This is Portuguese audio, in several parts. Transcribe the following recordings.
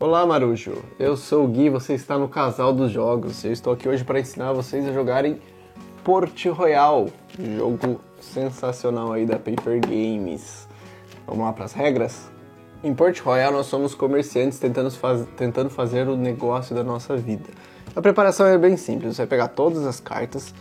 Olá, Marujo. Eu sou o Gui, você está no Casal dos Jogos. Eu estou aqui hoje para ensinar vocês a jogarem Port Royal, jogo sensacional aí da Paper Games. Vamos lá para as regras? Em Port Royal nós somos comerciantes tentando fazer o negócio da nossa vida. A preparação é bem simples, você vai pegar todas as cartas,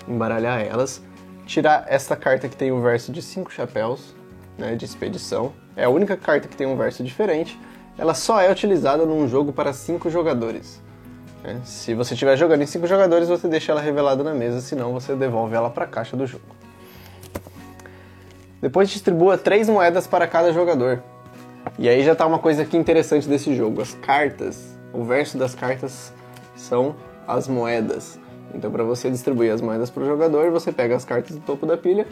embaralhar elas, tirar essa carta que tem o verso de 5 chapéus, né, de expedição. É a única carta que tem um verso diferente. Ela só é utilizada num jogo para 5 jogadores. Se você estiver jogando em 5 jogadores, você deixa ela revelada na mesa, senão você devolve ela para a caixa do jogo. Depois distribua 3 moedas para cada jogador. E aí já está uma coisa aqui interessante desse jogo. As cartas, o verso das cartas são as moedas. Então para você distribuir as moedas para o jogador, você pega as cartas do topo da pilha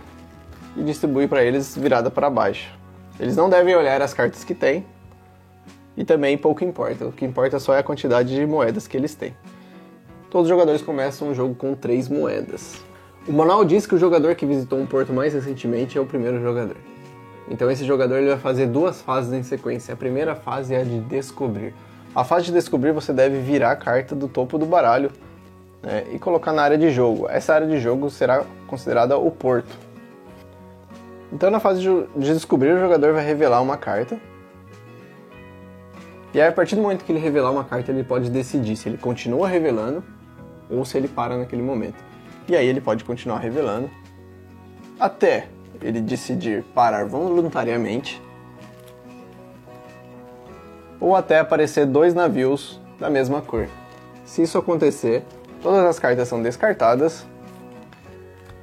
e distribui para eles virada para baixo. Eles não devem olhar as cartas que têm. E também pouco importa, o que importa só é a quantidade de moedas que eles têm. Todos os jogadores começam o jogo com 3 moedas. O manual diz que o jogador que visitou um porto mais recentemente é o primeiro jogador. Então esse jogador ele vai fazer 2 fases em sequência. A primeira fase é a de descobrir. A fase de descobrir você deve virar a carta do topo do baralho, né, e colocar na área de jogo. Essa área de jogo será considerada o porto. Então na fase de descobrir o jogador vai revelar uma carta. E aí, a partir do momento que ele revelar uma carta, ele pode decidir se ele continua revelando ou se ele para naquele momento. E aí ele pode continuar revelando até ele decidir parar voluntariamente ou até aparecer 2 navios da mesma cor. Se isso acontecer, todas as cartas são descartadas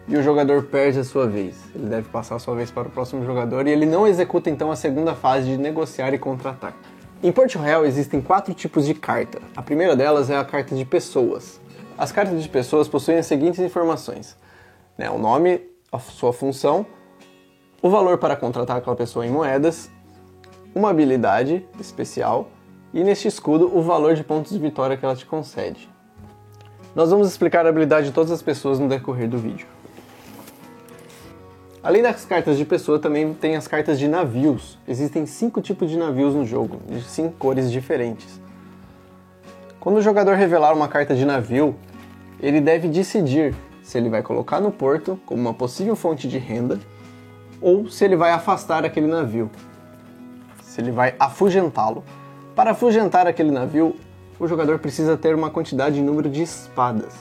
e o jogador perde a sua vez. Ele deve passar a sua vez para o próximo jogador e ele não executa então a segunda fase de negociar e contra-ataque. Em Port Royal existem 4 tipos de carta. A primeira delas é a carta de pessoas. As cartas de pessoas possuem as seguintes informações: o nome, a sua função, o valor para contratar aquela pessoa em moedas, uma habilidade especial e neste escudo o valor de pontos de vitória que ela te concede. Nós vamos explicar a habilidade de todas as pessoas no decorrer do vídeo. Além das cartas de pessoa, também tem as cartas de navios. Existem 5 tipos de navios no jogo, de 5 cores diferentes. Quando o jogador revelar uma carta de navio, ele deve decidir se ele vai colocar no porto como uma possível fonte de renda ou se ele vai afastar aquele navio, se ele vai afugentá-lo. Para afugentar aquele navio, o jogador precisa ter uma quantidade de número de espadas.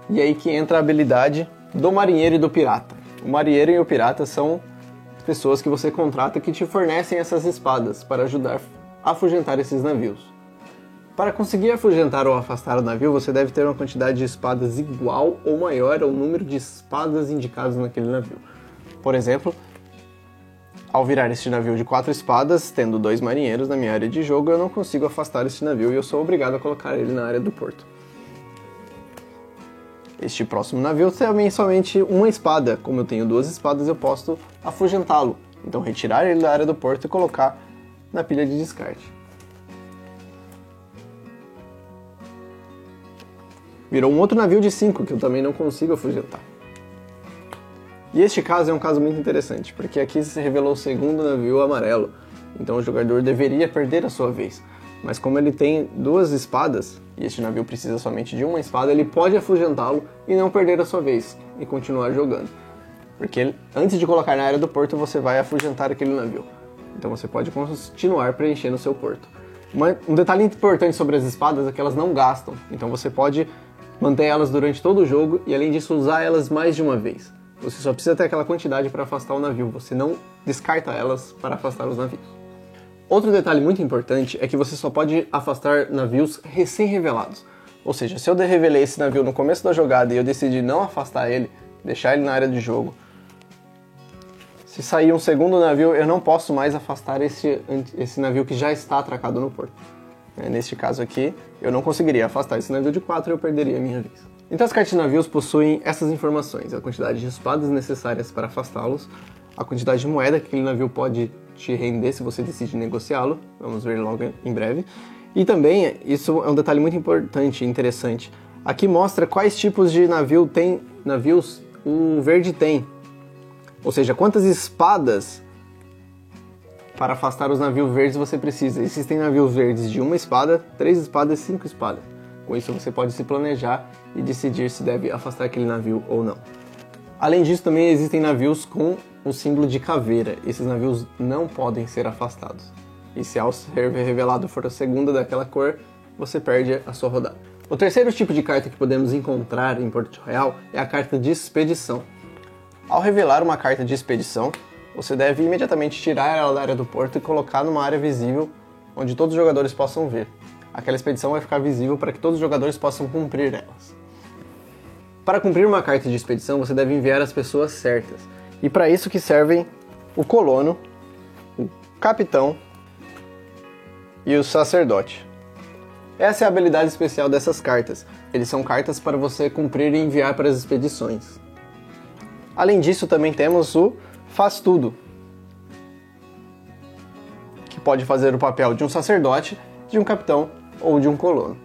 E aí que entra a habilidade do marinheiro e do pirata. O marinheiro e o pirata são pessoas que você contrata que te fornecem essas espadas para ajudar a afugentar esses navios. Para conseguir afugentar ou afastar o navio, você deve ter uma quantidade de espadas igual ou maior ao número de espadas indicadas naquele navio. Por exemplo, ao virar este navio de 4 espadas, tendo 2 marinheiros na minha área de jogo, eu não consigo afastar este navio e eu sou obrigado a colocar ele na área do porto. Este próximo navio tem somente uma espada. Como eu tenho 2 espadas, eu posso afugentá-lo. Então retirar ele da área do porto e colocar na pilha de descarte. Virou um outro navio de 5, que eu também não consigo afugentar. E este caso é um caso muito interessante, porque aqui se revelou o segundo navio amarelo. Então o jogador deveria perder a sua vez. Mas como ele tem 2 espadas, e este navio precisa somente de uma espada, ele pode afugentá-lo e não perder a sua vez, e continuar jogando. Porque antes de colocar na área do porto, você vai afugentar aquele navio. Então você pode continuar preenchendo o seu porto. Um detalhe importante sobre as espadas é que elas não gastam, então você pode manter elas durante todo o jogo e além disso usar elas mais de uma vez. Você só precisa ter aquela quantidade para afastar o navio, você não descarta elas para afastar os navios. Outro detalhe muito importante é que você só pode afastar navios recém-revelados. Ou seja, se eu revelei esse navio no começo da jogada e eu decidi não afastar ele, deixar ele na área de jogo, se sair um segundo navio, eu não posso mais afastar esse navio que já está atracado no porto. Neste caso aqui, eu não conseguiria afastar esse navio de 4 e eu perderia a minha vez. Então as cartas de navios possuem essas informações: a quantidade de espadas necessárias para afastá-los, a quantidade de moeda que aquele navio pode te render se você decide negociá-lo, vamos ver logo em breve. E também, isso é um detalhe muito importante e interessante, aqui mostra quais tipos de navios o verde tem. Ou seja, quantas espadas Para afastar os navios verdes você precisa. Existem navios verdes de 1 espada, 3 espadas e 5 espadas. Com isso você pode se planejar e decidir se deve afastar aquele navio ou não. Além disso, também existem navios com o símbolo de caveira. Esses navios não podem ser afastados. E se ao ser revelado for a segunda daquela cor, você perde a sua rodada. O terceiro tipo de carta que podemos encontrar em Porto Royal é a carta de expedição. Ao revelar uma carta de expedição, você deve imediatamente tirar ela da área do porto e colocar numa área visível onde todos os jogadores possam ver. Aquela expedição vai ficar visível para que todos os jogadores possam cumprir elas. Para cumprir uma carta de expedição, você deve enviar as pessoas certas. E para isso que servem o colono, o capitão e o sacerdote. Essa é a habilidade especial dessas cartas. Eles são cartas para você cumprir e enviar para as expedições. Além disso, também temos o Faz Tudo, que pode fazer o papel de um sacerdote, de um capitão ou de um colono.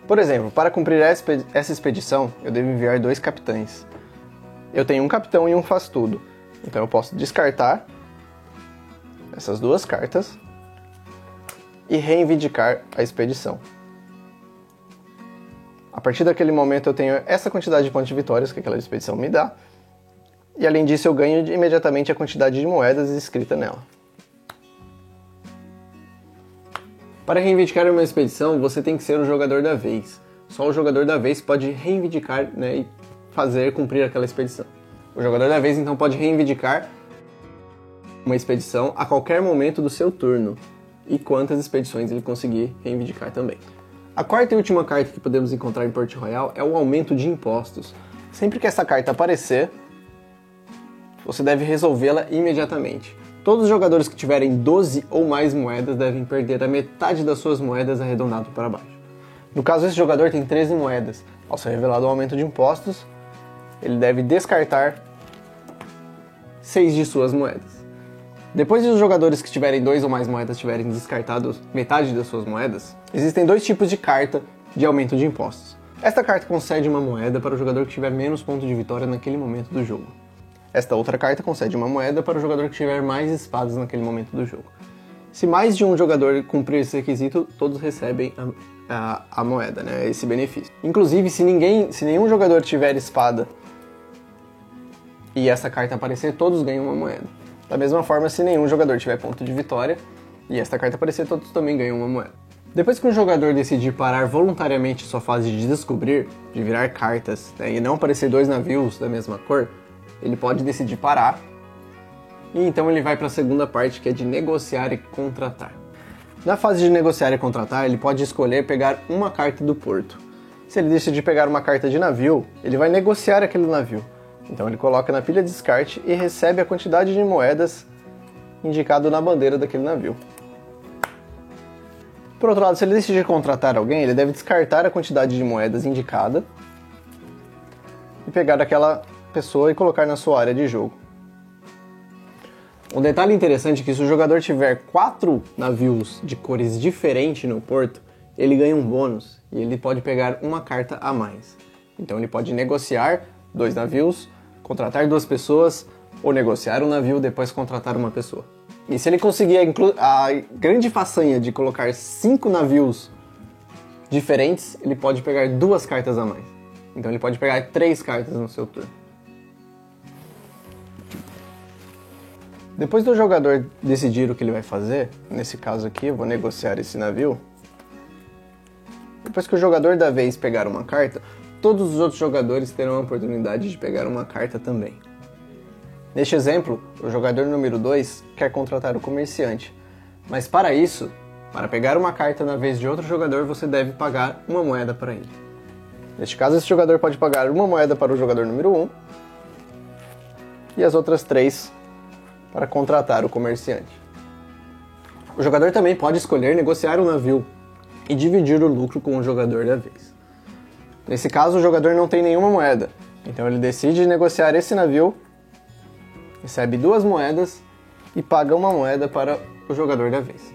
Por exemplo, para cumprir essa expedição, eu devo enviar 2 capitães. Eu tenho um capitão e um Faz Tudo, então eu posso descartar essas 2 cartas e reivindicar a expedição. A partir daquele momento eu tenho essa quantidade de pontos de vitórias que aquela expedição me dá, e além disso eu ganho imediatamente a quantidade de moedas escrita nela. Para reivindicar uma expedição, você tem que ser o jogador da vez. Só o jogador da vez pode reivindicar, e fazer cumprir aquela expedição. O jogador da vez então pode reivindicar uma expedição a qualquer momento do seu turno, e quantas expedições ele conseguir reivindicar também. A quarta e última carta que podemos encontrar em Porto Royal é o aumento de impostos. Sempre que essa carta aparecer, você deve resolvê-la imediatamente. Todos os jogadores que tiverem 12 ou mais moedas devem perder a metade das suas moedas arredondado para baixo. No caso, esse jogador tem 13 moedas. Ao ser revelado o aumento de impostos, ele deve descartar 6 de suas moedas. Depois de os jogadores que tiverem 2 ou mais moedas tiverem descartado metade das suas moedas, existem 2 tipos de carta de aumento de impostos. Esta carta concede uma moeda para o jogador que tiver menos ponto de vitória naquele momento do jogo. Esta outra carta concede uma moeda para o jogador que tiver mais espadas naquele momento do jogo. Se mais de um jogador cumprir esse requisito, todos recebem a moeda, esse benefício. Inclusive, se nenhum jogador tiver espada e essa carta aparecer, todos ganham uma moeda. Da mesma forma, se nenhum jogador tiver ponto de vitória e esta carta aparecer, todos também ganham uma moeda. Depois que um jogador decidir parar voluntariamente sua fase de descobrir, de virar cartas, e não aparecer 2 navios da mesma cor, ele pode decidir parar, e então ele vai para a segunda parte, que é de negociar e contratar. Na fase de negociar e contratar, ele pode escolher pegar uma carta do porto. Se ele decidir pegar uma carta de navio, ele vai negociar aquele navio. Então ele coloca na pilha de descarte e recebe a quantidade de moedas indicado na bandeira daquele navio. Por outro lado, se ele decidir contratar alguém, ele deve descartar a quantidade de moedas indicada e pegar aquela pessoa e colocar na sua área de jogo. Um detalhe interessante é que se o jogador tiver 4 navios de cores diferentes no porto, ele ganha um bônus e ele pode pegar uma carta a mais. Então ele pode negociar 2 navios, contratar 2 pessoas, ou negociar um navio e depois contratar uma pessoa. E se ele conseguir a grande façanha de colocar 5 navios diferentes, ele pode pegar 2 cartas a mais. Então ele pode pegar 3 cartas no seu turno. Depois do jogador decidir o que ele vai fazer, nesse caso aqui eu vou negociar esse navio. Depois que o jogador da vez pegar uma carta, todos os outros jogadores terão a oportunidade de pegar uma carta também. Neste exemplo, o jogador número 2 quer contratar o comerciante, mas para isso, para pegar uma carta na vez de outro jogador, você deve pagar uma moeda para ele. Neste caso, esse jogador pode pagar uma moeda para o jogador número 1 e as outras 3 para contratar o comerciante. O jogador também pode escolher negociar um navio e dividir o lucro com o jogador da vez. Nesse caso, o jogador não tem nenhuma moeda, então ele decide negociar esse navio, recebe 2 moedas e paga uma moeda para o jogador da vez.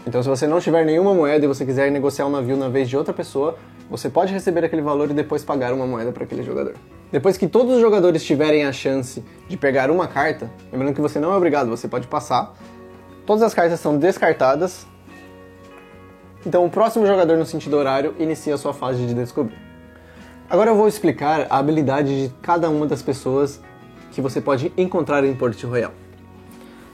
Então, se você não tiver nenhuma moeda e você quiser negociar um navio na vez de outra pessoa, você pode receber aquele valor e depois pagar uma moeda para aquele jogador. Depois que todos os jogadores tiverem a chance de pegar uma carta, lembrando que você não é obrigado, você pode passar, Todas as cartas são descartadas. Então o próximo jogador no sentido horário inicia a sua fase de descobrir. Agora eu vou explicar a habilidade de cada uma das pessoas que você pode encontrar em Port Royal.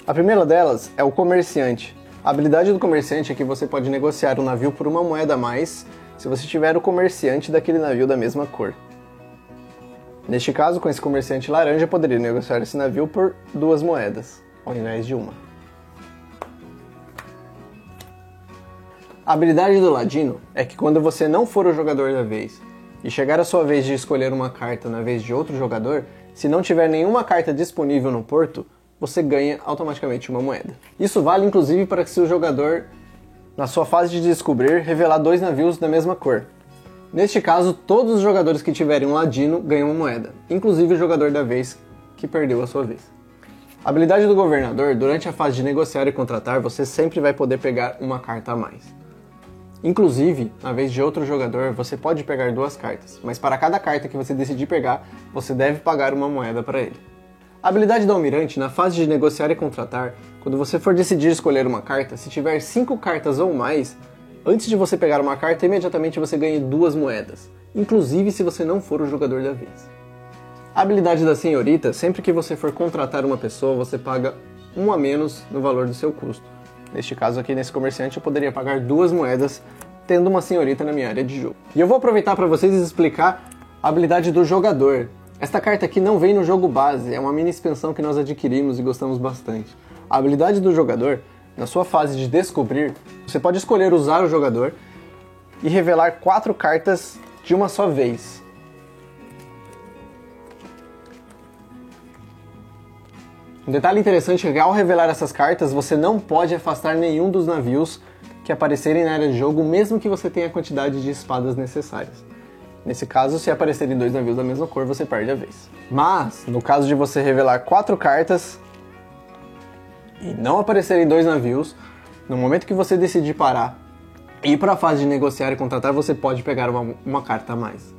A primeira delas é o comerciante. A habilidade do comerciante é que você pode negociar um navio por uma moeda a mais se você tiver o comerciante daquele navio da mesma cor. Neste caso, com esse comerciante laranja, eu poderia negociar esse navio por 2 moedas, ao invés de uma. A habilidade do ladino é que quando você não for o jogador da vez e chegar a sua vez de escolher uma carta na vez de outro jogador, se não tiver nenhuma carta disponível no porto, você ganha automaticamente uma moeda. Isso vale inclusive para que se o jogador, na sua fase de descobrir, revelar 2 navios da mesma cor. Neste caso, todos os jogadores que tiverem um ladino ganham uma moeda, inclusive o jogador da vez que perdeu a sua vez. A habilidade do governador, durante a fase de negociar e contratar, você sempre vai poder pegar uma carta a mais. Inclusive, na vez de outro jogador, você pode pegar 2 cartas, mas para cada carta que você decidir pegar, você deve pagar uma moeda para ele. A habilidade do almirante, na fase de negociar e contratar, quando você for decidir escolher uma carta, se tiver 5 cartas ou mais, antes de você pegar uma carta, imediatamente você ganha 2 moedas, inclusive se você não for o jogador da vez. A habilidade da senhorita, sempre que você for contratar uma pessoa, você paga 1 a menos no valor do seu custo. Neste caso aqui, nesse comerciante, eu poderia pagar 2 moedas, tendo uma senhorita na minha área de jogo. E eu vou aproveitar para vocês explicar a habilidade do jogador. Esta carta aqui não vem no jogo base, é uma mini expansão que nós adquirimos e gostamos bastante. A habilidade do jogador, na sua fase de descobrir, você pode escolher usar o jogador e revelar 4 cartas de uma só vez. Um detalhe interessante é que ao revelar essas cartas, você não pode afastar nenhum dos navios que aparecerem na área de jogo, mesmo que você tenha a quantidade de espadas necessárias. Nesse caso, se aparecerem 2 navios da mesma cor, você perde a vez. Mas, no caso de você revelar 4 cartas e não aparecerem 2 navios, no momento que você decidir parar e ir para a fase de negociar e contratar, você pode pegar uma carta a mais.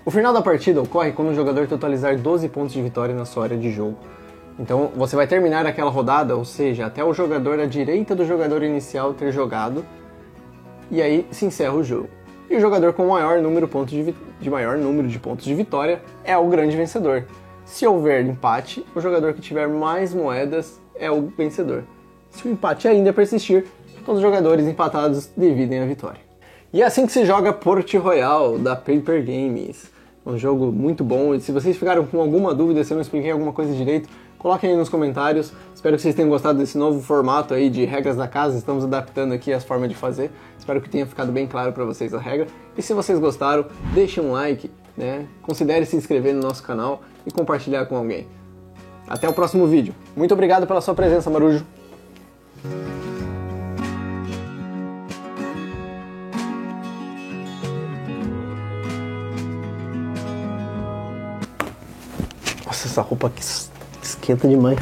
O final da partida ocorre quando o jogador totalizar 12 pontos de vitória na sua área de jogo. Então você vai terminar aquela rodada, ou seja, até o jogador à direita do jogador inicial ter jogado, e aí se encerra o jogo. E o jogador com maior número de pontos de vitória é o grande vencedor. Se houver empate, o jogador que tiver mais moedas é o vencedor. Se o empate ainda persistir, todos os jogadores empatados dividem a vitória. E é assim que se joga Port Royal, da Paper Games. Um jogo muito bom, e se vocês ficaram com alguma dúvida, se eu não expliquei alguma coisa direito, coloquem aí nos comentários. Espero que vocês tenham gostado desse novo formato aí de regras da casa. Estamos adaptando aqui as formas de fazer. Espero que tenha ficado bem claro para vocês a regra. E se vocês gostaram, deixem um like, né? Considere se inscrever no nosso canal e compartilhar com alguém. Até o próximo vídeo. Muito obrigado pela sua presença, Marujo. Nossa, essa roupa aqui esquenta demais.